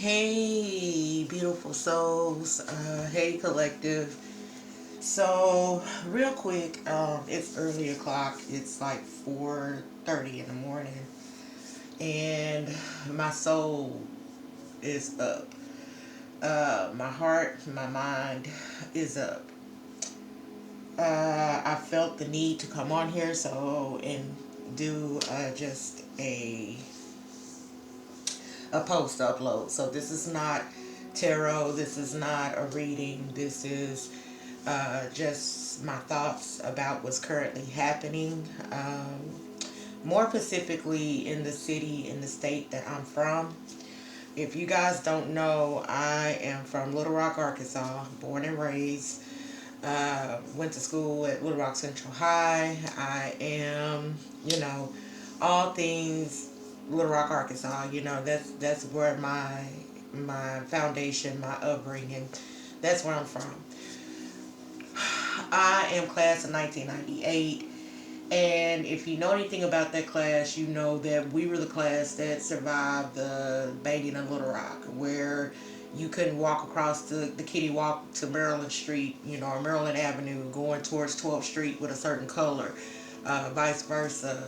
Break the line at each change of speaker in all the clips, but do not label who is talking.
Hey, beautiful souls. Hey, collective. So, real quick, it's early o'clock. It's like 4:30 in the morning, and my soul is up. My heart, my mind is up. I felt the need to come on here and do just a post upload. So this is not tarot. This is not a reading. This is just my thoughts about what's currently happening. More specifically in the city, in the state that I'm from. If you guys don't know, I am from Little Rock, Arkansas, born and raised. Went to school at Little Rock Central High. I am, you know, all things Little Rock, Arkansas. That's where my foundation, my upbringing. That's where I'm from. I am class of 1998. And if you know anything about that class, you know that we were the class that survived the banging in Little Rock, where you couldn't walk across the Kitty Walk to Maryland Street, or Maryland Avenue, going towards 12th Street with a certain color, vice versa.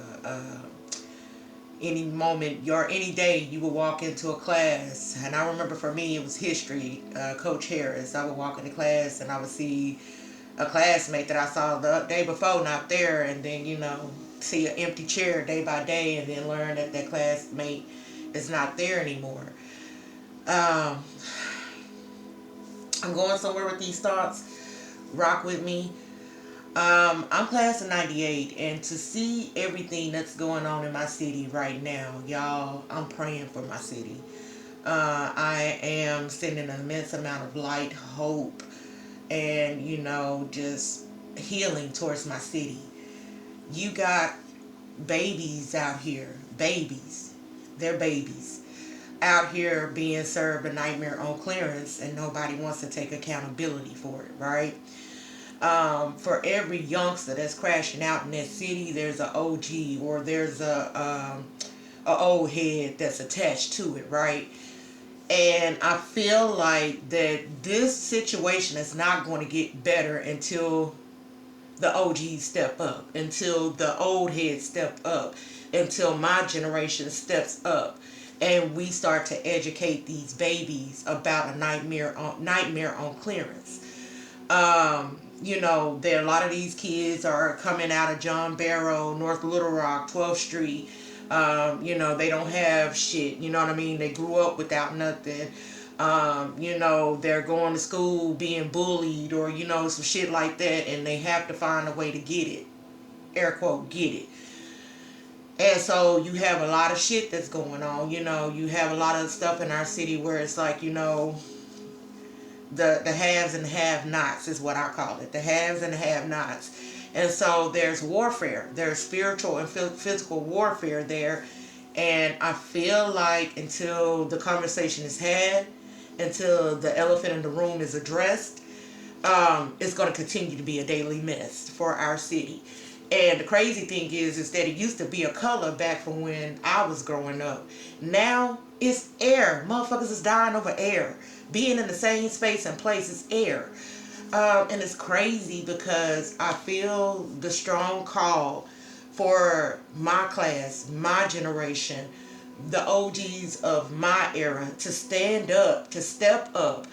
Any moment or any day you would walk into a class, and I remember for me it was history, Coach Harris. I would walk into class and I would see a classmate that I saw the day before not there, and then see an empty chair day by day, and then learn that that classmate is not there anymore. um, I'm going somewhere with these thoughts. Rock with me. I'm class of 98, and to see everything that's going on in my city right now, y'all, I'm praying for my city. I am sending an immense amount of light, hope, and just healing towards my city. You got babies out here, babies, they're babies out here being served a nightmare on clearance, and nobody wants to take accountability for it, right? For every youngster that's crashing out in that city, there's an OG, or there's a old head that's attached to it, right? And I feel like that this situation is not going to get better until the OGs step up, until the old heads step up, until my generation steps up, and we start to educate these babies about a nightmare on clearance. There a lot of these kids are coming out of John Barrow, North Little Rock, 12th Street. They don't have shit. You know what I mean? They grew up without nothing. They're going to school being bullied, or some shit like that, and they have to find a way to get it. Air quote, get it. And so you have a lot of shit that's going on. You have a lot of stuff in our city where it's like, the haves and the have-nots is what I call it. The haves and the have-nots. And so there's warfare. There's spiritual and physical warfare there. And I feel like until the conversation is had, until the elephant in the room is addressed, it's going to continue to be a daily mess for our city. And the crazy thing is that it used to be a color back from when I was growing up. Now it's air. Motherfuckers is dying over air. Being in the same space and place is air. And it's crazy because I feel the strong call for my class, my generation, the OGs of my era to stand up, to step up,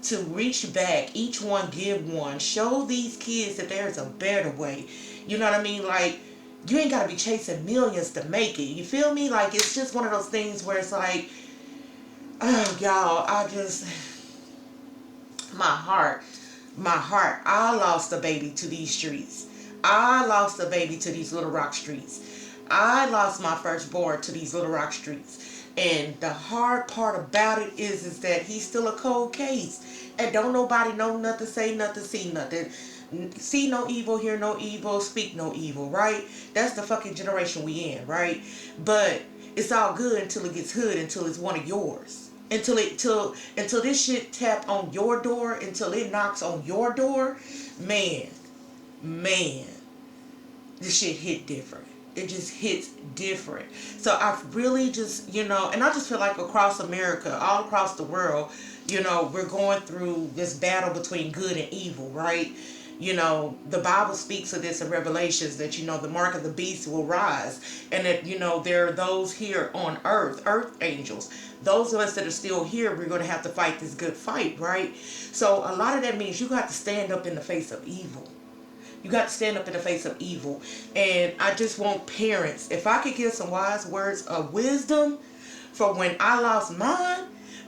to reach back, each one give one, show these kids that there's a better way. You know what I mean? Like, you ain't got to be chasing millions to make it. You feel me? Like, it's just one of those things where it's like, oh, y'all, my heart, I lost a baby to these streets. I lost a baby to these Little Rock streets. I lost my firstborn to these Little Rock streets. And the hard part about it is that he's still a cold case. And don't nobody know nothing, say nothing, see nothing. See no evil, hear no evil, speak no evil, right? That's the fucking generation we in, right? But it's all good until it gets hood, until it's one of yours. Until this shit tap on your door, until it knocks on your door, man, this shit hit different. it just hits different. So I've really just, and I just feel like across America, all across the world, we're going through this battle between good and evil, right? The Bible speaks of this in Revelations that, the mark of the beast will rise. And that, there are those here on earth angels. Those of us that are still here, we're going to have to fight this good fight, right? So a lot of that means you got to stand up in the face of evil. You got to stand up in the face of evil. And I just want parents, if I could give some wise words of wisdom for when I lost mine,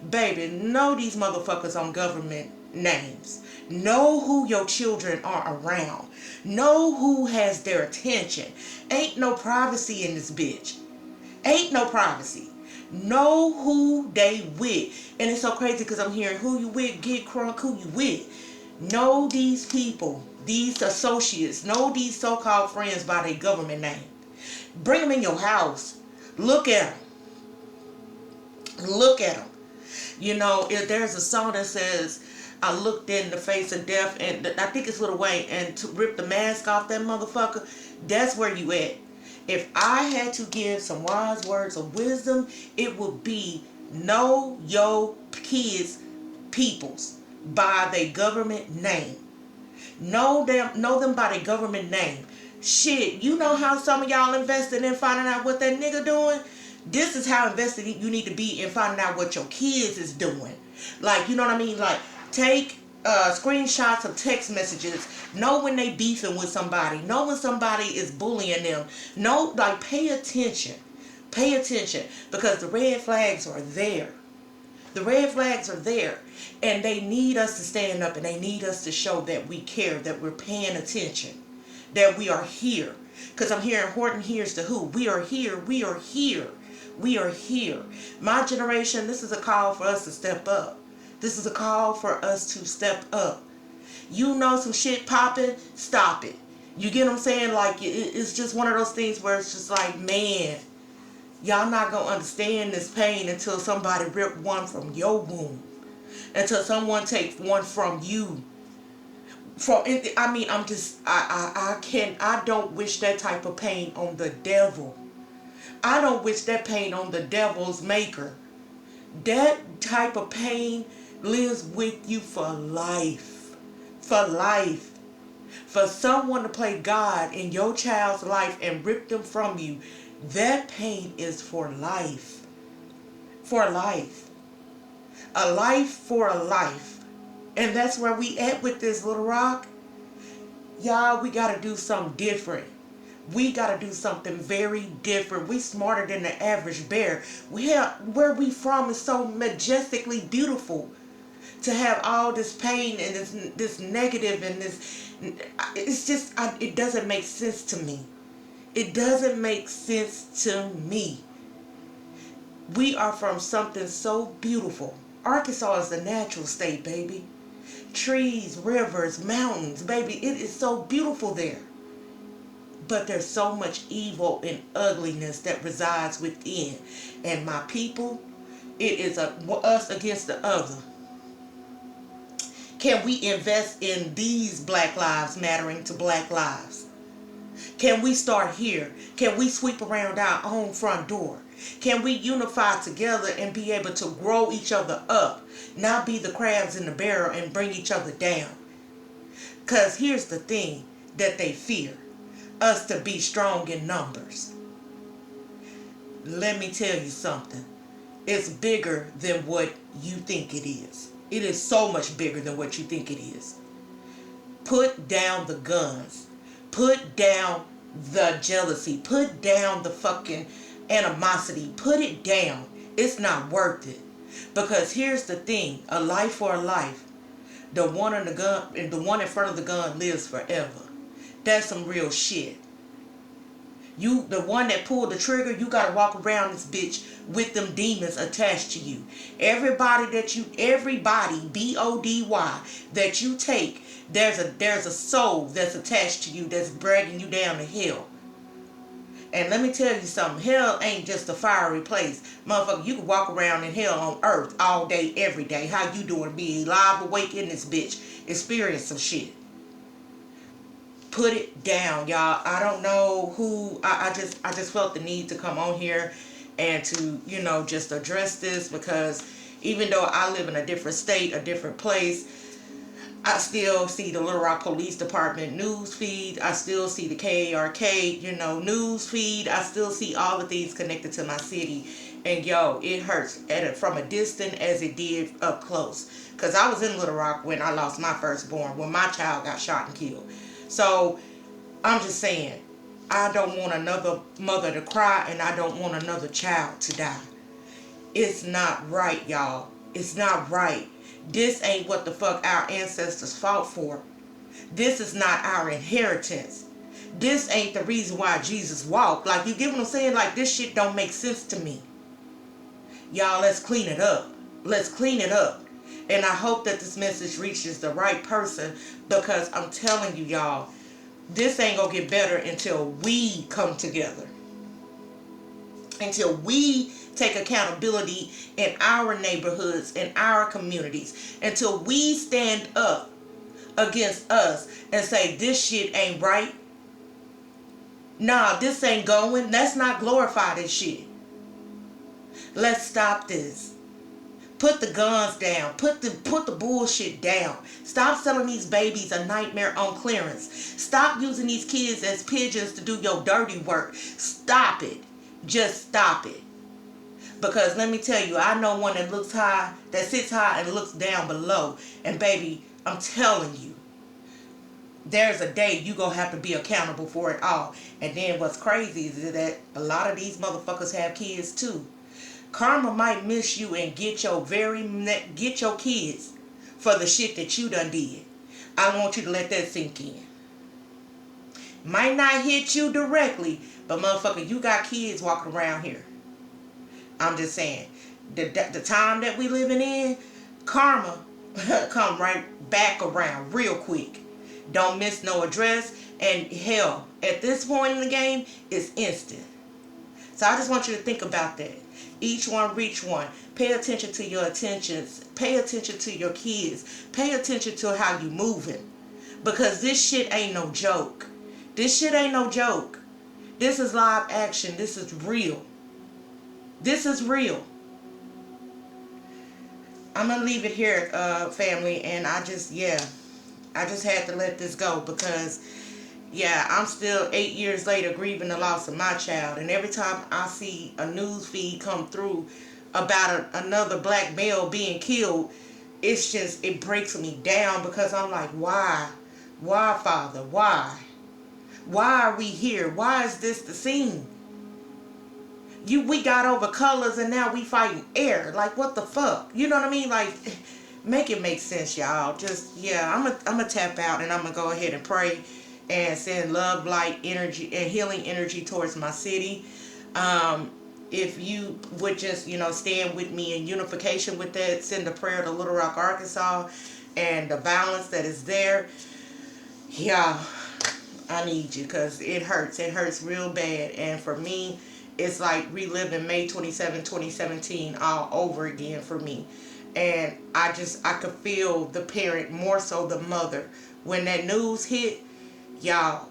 baby, know these motherfuckers on government names. Know who your children are around. Know who has their attention. Ain't no privacy in this bitch. Ain't no privacy. Know who they with. And it's so crazy because I'm hearing who you with, get crunk, who you with. Know these people, these associates, know these so-called friends by their government name. Bring them in your house. Look at them. Look at them. If there's a song that says, I looked in the face of death, and I think it's Lil Wayne, and to rip the mask off that motherfucker, that's where you at. If I had to give some wise words of wisdom, it would be know your kids' peoples by their government name. Know them by their government name. Shit, you know how some of y'all invested in finding out what that nigga doing? This is how invested you need to be in finding out what your kids is doing. Like, you know what I mean? Like, take screenshots of text messages. Know when they beefing with somebody. Know when somebody is bullying them. Know, like, pay attention. Pay attention, because the red flags are there. The red flags are there, and they need us to stand up, and they need us to show that we care, that we're paying attention, that we are here. Because I'm hearing Horton hears the who. We are here. We are here. We are here. My generation, this is a call for us to step up. This is a call for us to step up. You know some shit popping, stop it. You get what I'm saying? Like, it's just one of those things where it's just like, man, y'all not going to understand this pain until somebody rip one from your womb. Until someone takes one from you. I don't wish that type of pain on the devil. I don't wish that pain on the devil's maker. That type of pain lives with you for life. For life. For someone to play God in your child's life and rip them from you, that pain is for life. For life. A life for a life. And that's where we at with this, Little Rock. Y'all, we got to do something different. We got to do something very different. We smarter than the average bear. Where we from is so majestically beautiful. To have all this pain and this negative and this, it's just, it doesn't make sense to me. It doesn't make sense to me. We are from something so beautiful. Arkansas is the natural state, baby. Trees, rivers, mountains, baby. It is so beautiful there. But there's so much evil and ugliness that resides within. And my people, it is us against the other. Can we invest in these Black lives mattering to Black lives? Can we start here? Can we sweep around our own front door? Can we unify together and be able to grow each other up? Not be the crabs in the barrel and bring each other down. Because here's the thing that they fear. Us to be strong in numbers. Let me tell you something. It's bigger than what you think it is. It is so much bigger than what you think it is. Put down the guns. Put down the jealousy. Put down the fucking animosity. Put it down. It's not worth it. Because here's the thing. A life for a life. The one in the gun and the one in front of the gun lives forever. That's some real shit. You, the one that pulled the trigger, you gotta walk around this bitch with them demons attached to you. Everybody, B-O-D-Y, that you take, there's a soul that's attached to you that's dragging you down to hell. And let me tell you something, hell ain't just a fiery place. Motherfucker, you can walk around in hell on earth all day, every day. How you doing? Be alive, awake in this bitch. Experience some shit. Put it down, y'all. I don't know who. I just felt the need to come on here and to, just address this, because even though I live in a different state, a different place, I still see the Little Rock Police Department news feed. I still see the KARK, news feed. I still see all the things connected to my city. And yo, it hurts from a distance as it did up close. Because I was in Little Rock when I lost my firstborn, when my child got shot and killed. So I'm just saying, I don't want another mother to cry, and I don't want another child to die. It's not right, y'all. It's not right. This ain't what the fuck our ancestors fought for. This is not our inheritance. This ain't the reason why Jesus walked. Like, you get what I'm saying? Like, this shit don't make sense to me. Y'all, let's clean it up. Let's clean it up. And I hope that this message reaches the right person, because I'm telling you, y'all, this ain't gonna get better until we come together. Until we take accountability in our neighborhoods, in our communities. Until we stand up against us and say, this shit ain't right. Nah, this ain't going. Let's not glorify this shit. Let's stop this. Put the guns down. Put the bullshit down. Stop selling these babies a nightmare on clearance. Stop using these kids as pigeons to do your dirty work. Stop it. Just stop it. Because let me tell you, I know one that looks high, that sits high and looks down below. And baby, I'm telling you, there's a day you gonna have to be accountable for it all. And then what's crazy is that a lot of these motherfuckers have kids too. Karma might miss you and get your kids for the shit that you done did. I want you to let that sink in. Might not hit you directly, but motherfucker, you got kids walking around here. I'm just saying, the time that we living in, karma come right back around real quick. Don't miss no address, and hell, at this point in the game, it's instant. So I just want you to think about that. Each one reach one. Pay attention to your attentions. Pay attention to your kids. Pay attention to how you moving. Because this shit ain't no joke. This shit ain't no joke. This is live action. This is real. This is real. I'm going to leave it here, family. And I just had to let this go, because I'm still 8 years later grieving the loss of my child. And every time I see a news feed come through about another black male being killed, it breaks me down, because I'm like, why? Why, Father? Why? Why are we here? Why is this the scene? We got over colors and now we fighting air. Like, what the fuck? You know what I mean? Like, make it make sense, y'all. Just, I'm gonna tap out, and I'm gonna go ahead and pray and send love, light, energy, and healing energy towards my city. If you would just, stand with me in unification with that, send a prayer to Little Rock, Arkansas, and the violence that is there. Yeah, I need you, because it hurts. It hurts real bad. And for me, it's like reliving May 27, 2017 all over again for me. And I could feel the parent, more so the mother. When that news hit, y'all,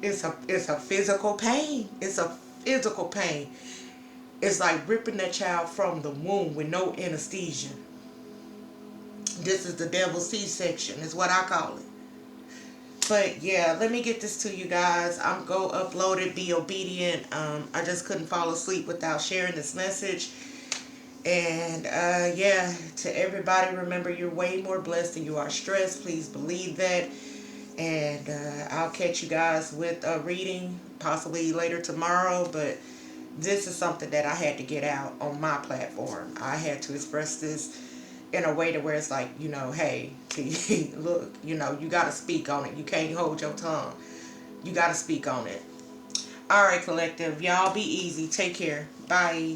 it's a physical pain. It's a physical pain. It's like ripping that child from the womb with no anesthesia. This is the devil's C-section, is what I call it. But let me get this to you guys. I'm go upload it, be obedient. I just couldn't fall asleep without sharing this message. And to everybody, remember, you're way more blessed than you are stressed. Please believe that. And I'll catch you guys with a reading possibly later tomorrow. But this is something that I had to get out on my platform. I had to express this in a way to where it's like, hey, look, you got to speak on it. You can't hold your tongue. You got to speak on it. All right, collective. Y'all be easy. Take care. Bye.